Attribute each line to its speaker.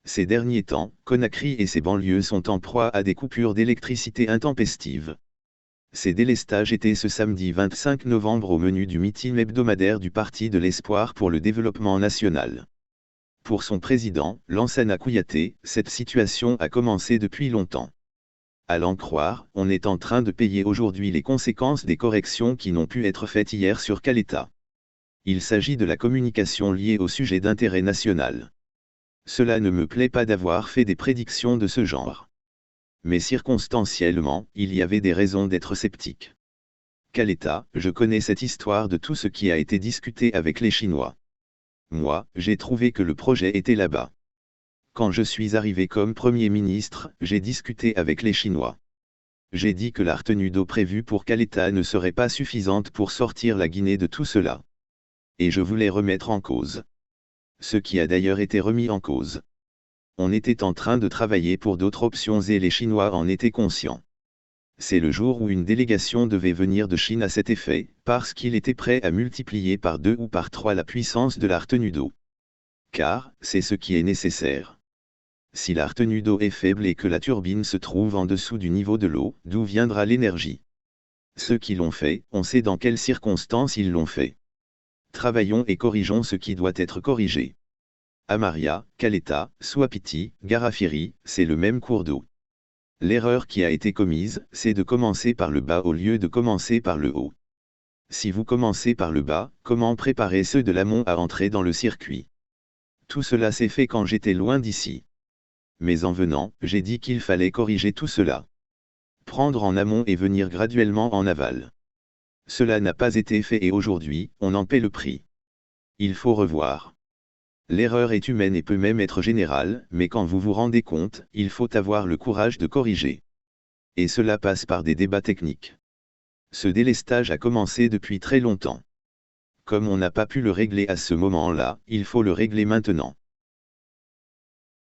Speaker 1: Ces derniers temps, Conakry et ses banlieues sont en proie à des coupures d'électricité intempestives. Ces délestages étaient ce samedi 25 novembre au menu du meeting hebdomadaire du Parti de l'Espoir pour le développement national. Pour son président, Lansana Kouyaté, cette situation a commencé depuis longtemps. À l'en croire, on est en train de payer aujourd'hui les conséquences des corrections qui n'ont pu être faites hier sur Caleta. Il s'agit de la communication liée au sujet d'intérêt national. Cela ne me plaît pas d'avoir fait des prédictions de ce genre. Mais circonstanciellement, il y avait des raisons d'être sceptique. Caleta, je connais cette histoire de tout ce qui a été discuté avec les Chinois. Moi, j'ai trouvé que le projet était là-bas. Quand je suis arrivé comme Premier ministre, j'ai discuté avec les Chinois. J'ai dit que la retenue d'eau prévue pour Caleta ne serait pas suffisante pour sortir la Guinée de tout cela. Et je voulais remettre en cause. Ce qui a d'ailleurs été remis en cause. On était en train de travailler pour d'autres options et les Chinois en étaient conscients. C'est le jour où une délégation devait venir de Chine à cet effet, parce qu'il était prêt à multiplier par 2 ou par 3 la puissance de la retenue d'eau. Car, c'est ce qui est nécessaire. Si la retenue d'eau est faible et que la turbine se trouve en dessous du niveau de l'eau, d'où viendra l'énergie? Ceux qui l'ont fait, on sait dans quelles circonstances ils l'ont fait. Travaillons et corrigeons ce qui doit être corrigé. Amaria, Caleta, Souapiti, Garafiri, c'est le même cours d'eau. L'erreur qui a été commise, c'est de commencer par le bas au lieu de commencer par le haut. Si vous commencez par le bas, comment préparer ceux de l'amont à entrer dans le circuit? Tout cela s'est fait quand j'étais loin d'ici. Mais en venant, j'ai dit qu'il fallait corriger tout cela. Prendre en amont et venir graduellement en aval. Cela n'a pas été fait et aujourd'hui, on en paie le prix. Il faut revoir. L'erreur est humaine et peut même être générale, mais quand vous vous rendez compte, il faut avoir le courage de corriger. Et cela passe par des débats techniques. Ce délestage a commencé depuis très longtemps. Comme on n'a pas pu le régler à ce moment-là, il faut le régler maintenant.